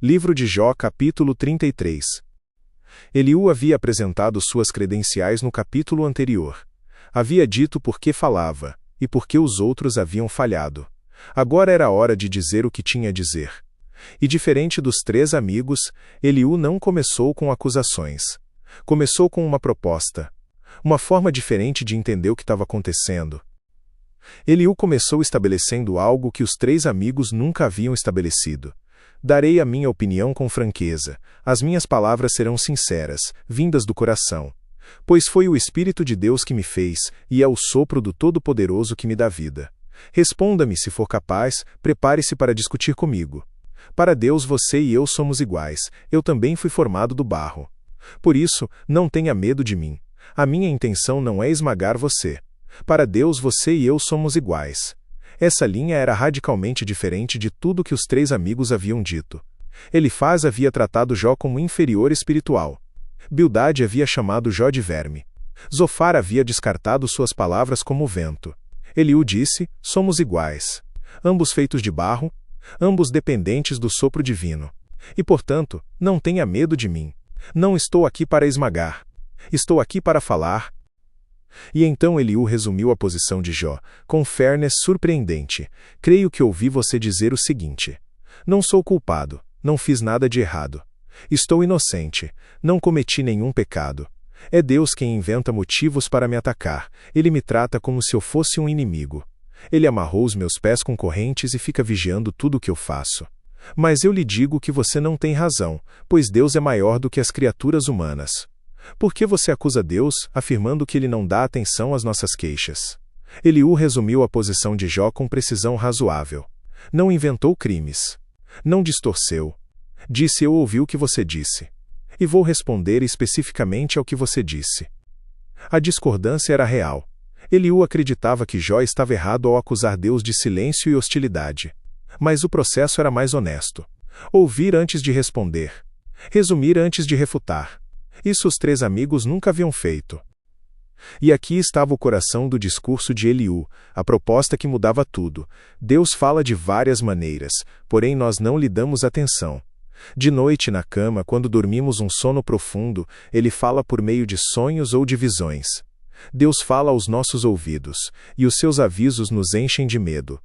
Livro de Jó, capítulo 33. Eliú havia apresentado suas credenciais no capítulo anterior. Havia dito por que falava, e por que os outros haviam falhado. Agora era a hora de dizer o que tinha a dizer. E diferente dos três amigos, Eliú não começou com acusações. Começou com uma proposta. Uma forma diferente de entender o que estava acontecendo. Eliú começou estabelecendo algo que os três amigos nunca haviam estabelecido. Darei a minha opinião com franqueza. As minhas palavras serão sinceras, vindas do coração. Pois foi o Espírito de Deus que me fez, e é o sopro do Todo-Poderoso que me dá vida. Responda-me se for capaz, prepare-se para discutir comigo. Para Deus você e eu somos iguais, eu também fui formado do barro. Por isso, não tenha medo de mim. A minha intenção não é esmagar você. Para Deus você e eu somos iguais. Essa linha era radicalmente diferente de tudo que os três amigos haviam dito. Elifaz havia tratado Jó como inferior espiritual. Bildade havia chamado Jó de verme. Zofar havia descartado suas palavras como vento. Eliú disse, somos iguais. Ambos feitos de barro, ambos dependentes do sopro divino. E portanto, não tenha medo de mim. Não estou aqui para esmagar. Estou aqui para falar. E então Eliú resumiu a posição de Jó, com fairness surpreendente. Creio que ouvi você dizer o seguinte: não sou culpado, não fiz nada de errado. Estou inocente, não cometi nenhum pecado. É Deus quem inventa motivos para me atacar. Ele me trata como se eu fosse um inimigo. Ele amarrou os meus pés com correntes e fica vigiando tudo o que eu faço. Mas eu lhe digo que você não tem razão, pois Deus é maior do que as criaturas humanas. Por que você acusa Deus, afirmando que ele não dá atenção às nossas queixas? Eliú resumiu a posição de Jó com precisão razoável. Não inventou crimes. Não distorceu. Disse: eu ouvi o que você disse. E vou responder especificamente ao que você disse. A discordância era real. Eliú acreditava que Jó estava errado ao acusar Deus de silêncio e hostilidade. Mas o processo era mais honesto. Ouvir antes de responder. Resumir antes de refutar. Isso os três amigos nunca haviam feito. E aqui estava o coração do discurso de Eliú, a proposta que mudava tudo. Deus fala de várias maneiras, porém nós não lhe damos atenção. De noite na cama, quando dormimos um sono profundo, ele fala por meio de sonhos ou de visões. Deus fala aos nossos ouvidos, e os seus avisos nos enchem de medo.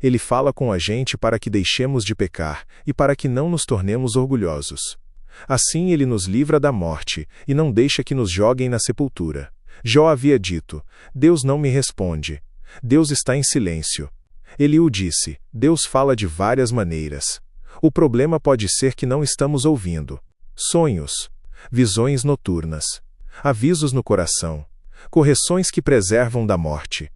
Ele fala com a gente para que deixemos de pecar, e para que não nos tornemos orgulhosos. Assim ele nos livra da morte, e não deixa que nos joguem na sepultura. Jó havia dito: Deus não me responde. Deus está em silêncio. Eliú disse: Deus fala de várias maneiras. O problema pode ser que não estamos ouvindo. Sonhos, visões noturnas, avisos no coração, correções que preservam da morte.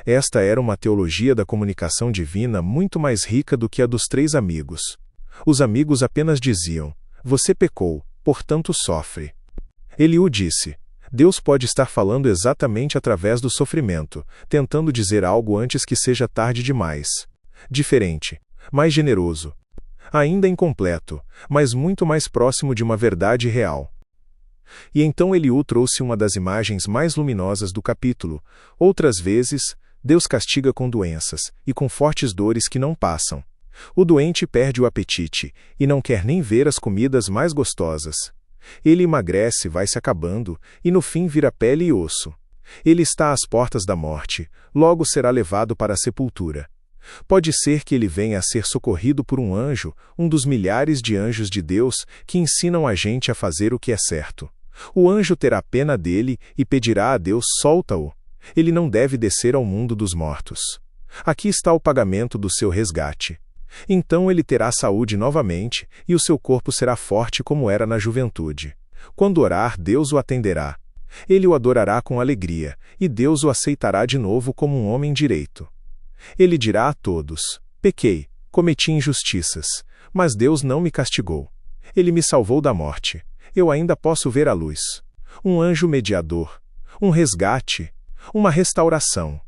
Esta era uma teologia da comunicação divina muito mais rica do que a dos três amigos. Os amigos apenas diziam: você pecou, portanto sofre. Eliú disse: Deus pode estar falando exatamente através do sofrimento, tentando dizer algo antes que seja tarde demais. Diferente, mais generoso. Ainda incompleto, mas muito mais próximo de uma verdade real. E então Eliú trouxe uma das imagens mais luminosas do capítulo. Outras vezes, Deus castiga com doenças, e com fortes dores que não passam. O doente perde o apetite, e não quer nem ver as comidas mais gostosas. Ele emagrece, vai se acabando, e no fim vira pele e osso. Ele está às portas da morte, logo será levado para a sepultura. Pode ser que ele venha a ser socorrido por um anjo, um dos milhares de anjos de Deus, que ensinam a gente a fazer o que é certo. O anjo terá pena dele, e pedirá a Deus: solta-o. Ele não deve descer ao mundo dos mortos. Aqui está o pagamento do seu resgate. Então ele terá saúde novamente, e o seu corpo será forte como era na juventude. Quando orar, Deus o atenderá. Ele o adorará com alegria, e Deus o aceitará de novo como um homem direito. Ele dirá a todos: pequei, cometi injustiças, mas Deus não me castigou. Ele me salvou da morte. Eu ainda posso ver a luz. Um anjo mediador. Um resgate. Uma restauração.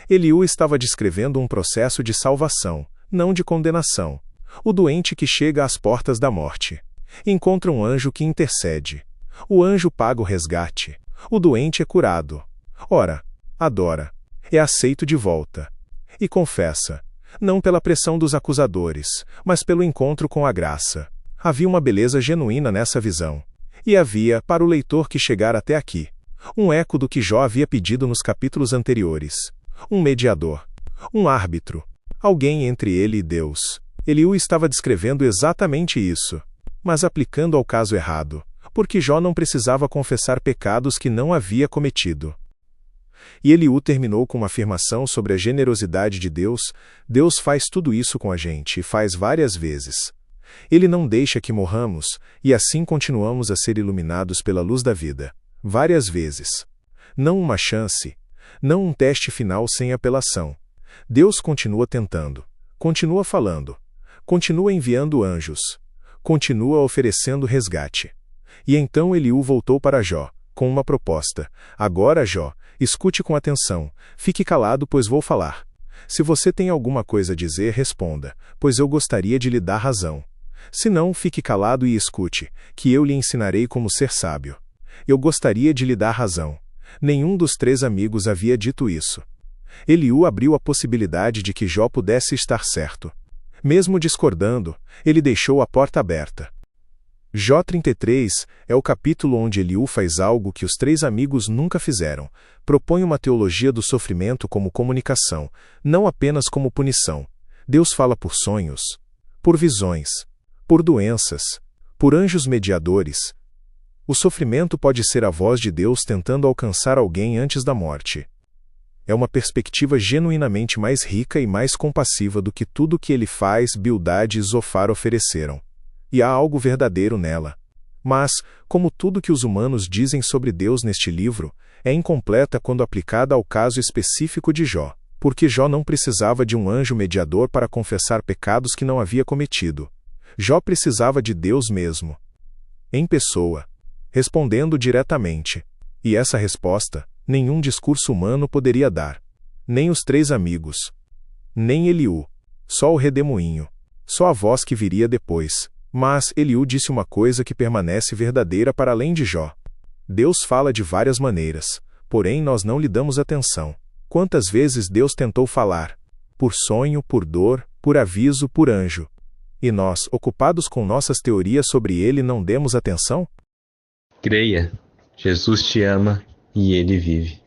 Eliú estava descrevendo um processo de salvação, não de condenação. O doente que chega às portas da morte encontra um anjo que intercede. O anjo paga o resgate. O doente é curado. Ora, adora. É aceito de volta. E confessa: não pela pressão dos acusadores, mas pelo encontro com a graça. Havia uma beleza genuína nessa visão. E havia, para o leitor que chegar até aqui, um eco do que Jó havia pedido nos capítulos anteriores. Um mediador. Um árbitro. Alguém entre ele e Deus. Eliú estava descrevendo exatamente isso, mas aplicando ao caso errado, porque Jó não precisava confessar pecados que não havia cometido. E Eliú terminou com uma afirmação sobre a generosidade de Deus. Deus faz tudo isso com a gente e faz várias vezes. Ele não deixa que morramos, e assim continuamos a ser iluminados pela luz da vida. Várias vezes. Não uma chance. Não um teste final sem apelação. Deus continua tentando. Continua falando. Continua enviando anjos. Continua oferecendo resgate. E então Eliú voltou para Jó, com uma proposta. Agora, Jó, escute com atenção. Fique calado, pois vou falar. Se você tem alguma coisa a dizer, responda, pois eu gostaria de lhe dar razão. Se não, fique calado e escute, que eu lhe ensinarei como ser sábio. Eu gostaria de lhe dar razão. Nenhum dos 3 amigos havia dito isso. Eliú abriu a possibilidade de que Jó pudesse estar certo. Mesmo discordando, ele deixou a porta aberta. Jó 33 é o capítulo onde Eliú faz algo que os 3 amigos nunca fizeram. Propõe uma teologia do sofrimento como comunicação, não apenas como punição. Deus fala por sonhos, por visões, por doenças, por anjos mediadores. O sofrimento pode ser a voz de Deus tentando alcançar alguém antes da morte. É uma perspectiva genuinamente mais rica e mais compassiva do que tudo que ele faz, Bildad e Zofar ofereceram. E há algo verdadeiro nela. Mas, como tudo que os humanos dizem sobre Deus neste livro, é incompleta quando aplicada ao caso específico de Jó, porque Jó não precisava de um anjo mediador para confessar pecados que não havia cometido. Jó precisava de Deus mesmo. Em pessoa. Respondendo diretamente. E essa resposta, nenhum discurso humano poderia dar. Nem os 3 amigos. Nem Eliú. Só o redemoinho. Só a voz que viria depois. Mas Eliú disse uma coisa que permanece verdadeira para além de Jó. Deus fala de várias maneiras, porém nós não lhe damos atenção. Quantas vezes Deus tentou falar? Por sonho, por dor, por aviso, por anjo. E nós, ocupados com nossas teorias sobre ele, não demos atenção? Creia, Jesus te ama e ele vive.